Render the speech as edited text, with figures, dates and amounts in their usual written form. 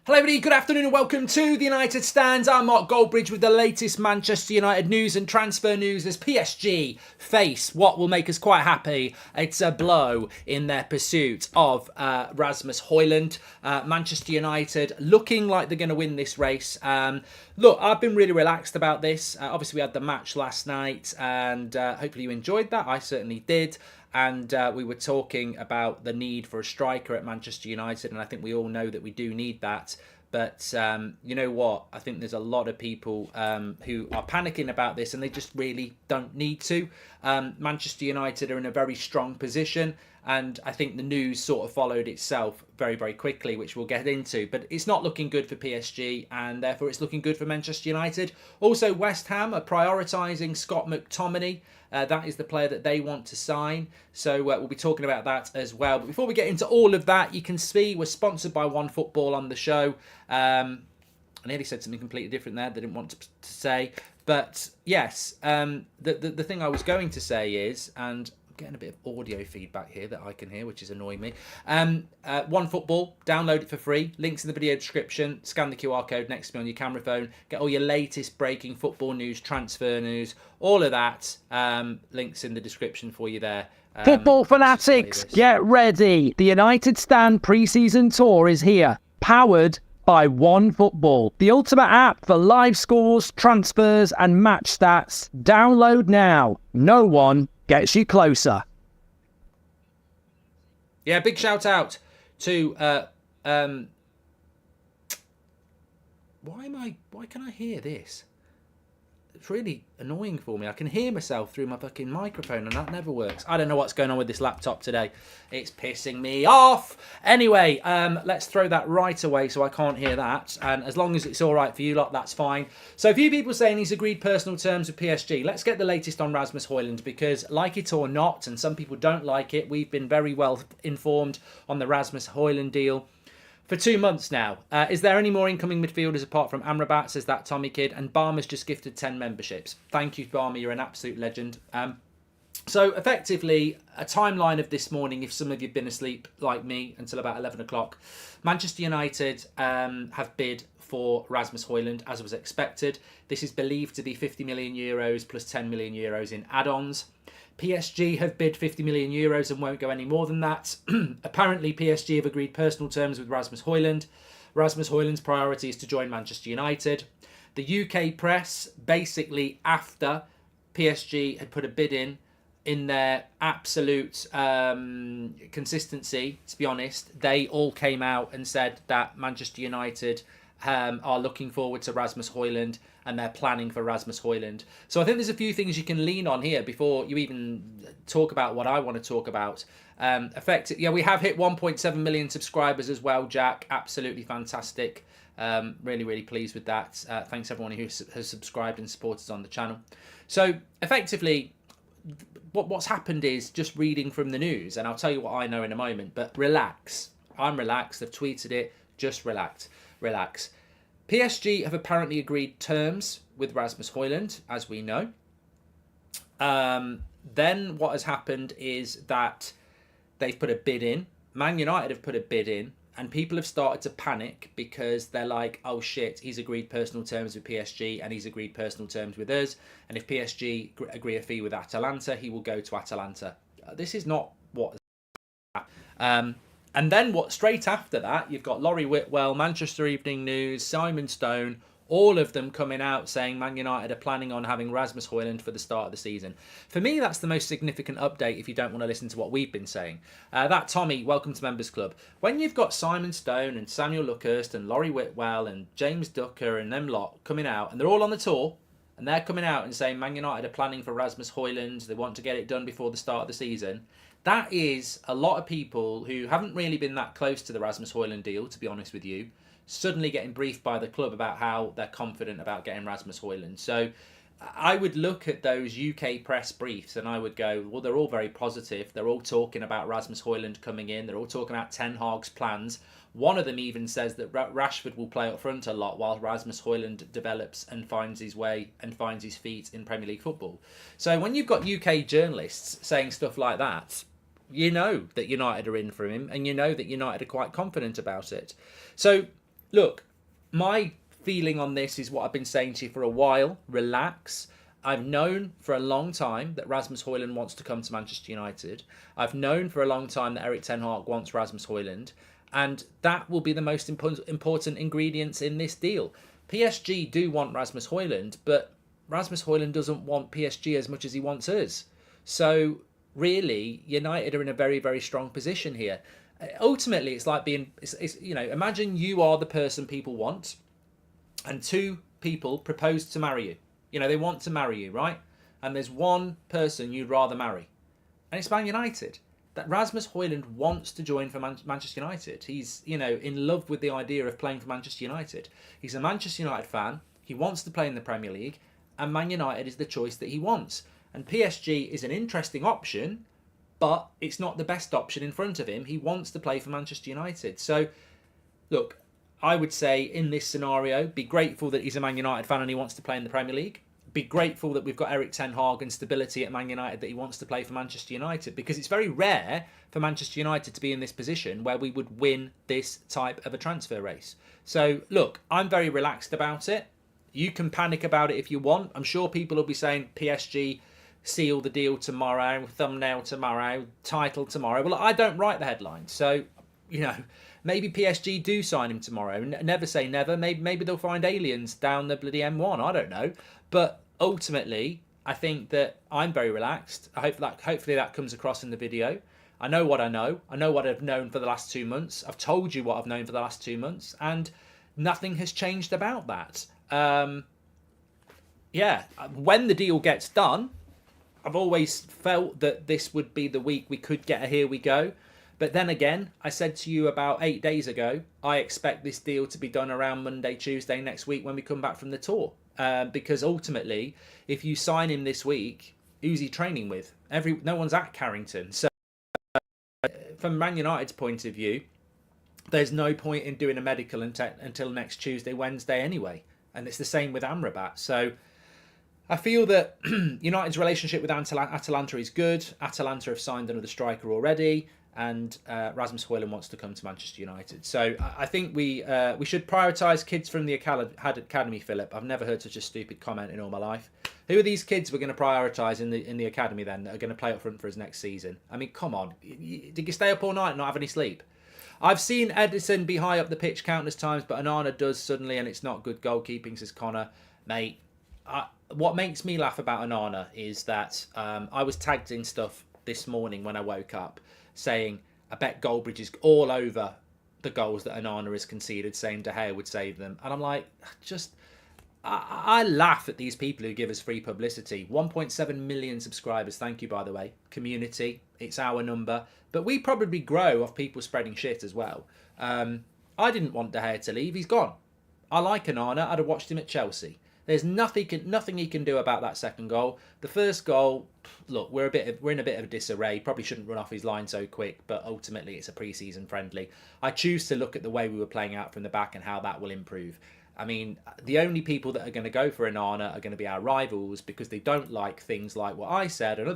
Hello everybody, good afternoon and welcome to the United Stands. I'm Mark Goldbridge with the latest Manchester United news and transfer news as PSG face what will make us quite happy. It's a blow in their pursuit of Rasmus Hojlund. Manchester United looking like they're going to win this race. Look, I've been really relaxed about this. Obviously we had the match last night and hopefully you enjoyed that. I certainly did. And we were talking about the need for a striker at Manchester United, and I think we all know that we do need that. But you know what? I think there's a lot of people who are panicking about this, and they just really don't need to. Manchester United are in a very strong position, and I think the news sort of followed itself very, very quickly, which we'll get into. But it's not looking good for PSG, and therefore it's looking good for Manchester United. Also, West Ham are prioritising Scott McTominay. That is the player that they want to sign. So we'll be talking about that as well. But before we get into all of that, you can see we're sponsored by OneFootball on the show. I nearly said something completely different there. They didn't want to say. But yes, the thing I was going to say is, and I'm getting a bit of audio feedback here that I can hear, which is annoying me. OneFootball, download it for free. Links in the video description. Scan the QR code next to me on your camera phone. Get all your latest breaking football news, transfer news, all of that. Links in the description for you there. Football fanatics, get ready. The United Stand pre-season tour is here. Powered by OneFootball, the ultimate app for live scores, transfers and match stats. Download now. No one gets you closer. Yeah, big shout out to why can I hear this? It's really annoying for me. I can hear myself through my fucking microphone and that never works. I don't know what's going on with this laptop today. It's pissing me off. Anyway, let's throw that right away so I can't hear that. And as long as it's all right for you lot, that's fine. So a few people saying he's agreed personal terms with PSG. Let's get the latest on Rasmus Hojlund because like it or not, and some people don't like it, we've been very well informed on the Rasmus Hojlund deal for 2 months now. Is there any more incoming midfielders apart from Amrabat, says that Tommy Kid, and Barmer's just gifted 10 memberships. Thank you, Barmer, you're an absolute legend. So effectively, a timeline of this morning, if some of you have been asleep like me until about 11 o'clock, Manchester United have bid for Rasmus Hojlund, as was expected. This is believed to be 50 million euros plus 10 million euros in add-ons. PSG have bid 50 million euros and won't go any more than that. Apparently, PSG have agreed personal terms with Rasmus Hojlund. Rasmus Hojlund's priority is to join Manchester United. The UK press, basically after PSG had put a bid in their absolute consistency, to be honest, they all came out and said that Manchester United are looking forward to Rasmus Hojlund and they're planning for Rasmus Hojlund. So I think there's a few things you can lean on here before you even talk about what I want to talk about. Yeah, we have hit 1.7 million subscribers as well, Jack. Absolutely fantastic. Really, really pleased with that. Thanks everyone who has subscribed and supported on the channel. So effectively, what's happened is just reading from the news, and I'll tell you what I know in a moment, but relax. I'm relaxed. I've tweeted it. Just relax. PSG have apparently agreed terms with Rasmus Hojlund, as we know. Then what has happened is that they've put a bid in. Man United have put a bid in, and people have started to panic because they're like, oh shit, he's agreed personal terms with PSG and he's agreed personal terms with us. And if PSG agree a fee with Atalanta, he will go to Atalanta. This is not what has happened. And then straight after that, you've got Laurie Whitwell, Manchester Evening News, Simon Stone, all of them coming out saying Man United are planning on having Rasmus Hojlund for the start of the season. For me, that's the most significant update if you don't want to listen to what we've been saying. That Tommy, welcome to Members Club. When you've got Simon Stone and Samuel Luckhurst and Laurie Whitwell and James Ducker and them lot coming out, and they're all on the tour, and they're coming out and saying Man United are planning for Rasmus Hojlund, they want to get it done before the start of the season. That is a lot of people who haven't really been that close to the Rasmus Hojlund deal, to be honest with you, suddenly getting briefed by the club about how they're confident about getting Rasmus Hojlund. So I would look at those UK press briefs and I would go, well, they're all very positive. They're all talking about Rasmus Hojlund coming in. They're all talking about Ten Hag's plans. One of them even says that Rashford will play up front a lot while Rasmus Hojlund develops and finds his way and finds his feet in Premier League football. So when you've got UK journalists saying stuff like that, you know that United are in for him and you know that United are quite confident about it. So look, my feeling on this is what I've been saying to you for a while. Relax. I've known for a long time that Rasmus Hojlund wants to come to Manchester United. I've known for a long time that Erik ten Hag wants Rasmus Hojlund. And that will be the most important ingredients in this deal. PSG do want Rasmus Hojlund, but Rasmus Hojlund doesn't want PSG as much as he wants us. So really, United are in a very, very strong position here. Ultimately, it's like being, you know, imagine you are the person people want and two people propose to marry you. You know, they want to marry you, right? And there's one person you'd rather marry. And it's Man United. That Rasmus Hojlund wants to join for Manchester United. He's, you know, in love with the idea of playing for Manchester United. He's a Manchester United fan. He wants to play in the Premier League. And Man United is the choice that he wants. And PSG is an interesting option, but it's not the best option in front of him. He wants to play for Manchester United. So, look, I would say in this scenario, be grateful that he's a Man United fan and he wants to play in the Premier League. Be grateful that we've got Erik ten Hag and stability at Man United that he wants to play for Manchester United, because it's very rare for Manchester United to be in this position where we would win this type of a transfer race. So, look, I'm very relaxed about it. You can panic about it if you want. I'm sure people will be saying PSG seal the deal tomorrow, thumbnail tomorrow, title tomorrow. Well, I don't write the headlines. So, you know, maybe PSG do sign him tomorrow. Never say never. Maybe they'll find aliens down the bloody M1. I don't know. But ultimately, I think that I'm very relaxed. Hopefully that comes across in the video. I know what I know. I know what I've known for the last 2 months. I've told you what I've known for the last 2 months. And nothing has changed about that. Yeah, when the deal gets done, I've always felt that this would be the week we could get a here we go. But then again, I said to you about 8 days ago, I expect this deal to be done around Monday, Tuesday next week when we come back from the tour. Because ultimately, if you sign him this week, who's he training with? No one's at Carrington. So from Man United's point of view, there's no point in doing a medical until next Tuesday, Wednesday anyway. And it's the same with Amrabat. So I feel that United's relationship with Atalanta is good. Atalanta have signed another striker already. And Rasmus Hojlund wants to come to Manchester United. So I think we should prioritise kids from the academy, Philip. I've never heard such a stupid comment in all my life. Who are these kids we're going to prioritise in the academy then that are going to play up front for us next season? I mean, come on. Did you stay up all night and not have any sleep? I've seen Edison be high up the pitch countless times, but Onana does suddenly, and it's not good goalkeeping, says Connor. Mate, what makes me laugh about Onana is that I was tagged in stuff this morning when I woke up saying, I bet Goldbridge is all over the goals that Onana has conceded, saying De Gea would save them. And I'm like, I laugh at these people who give us free publicity. 1.7 million subscribers, thank you, by the way. Community, it's our number. But we probably grow off people spreading shit as well. I didn't want De Gea to leave, he's gone. I like Onana, I'd have watched him at Chelsea. There's nothing he can do about that second goal. The first goal, look, we're in a bit of disarray. Probably shouldn't run off his line so quick, but ultimately it's a pre-season friendly. I choose to look at the way we were playing out from the back and how that will improve. I mean, the only people that are going to go for Onana are going to be our rivals because they don't like things like what I said and other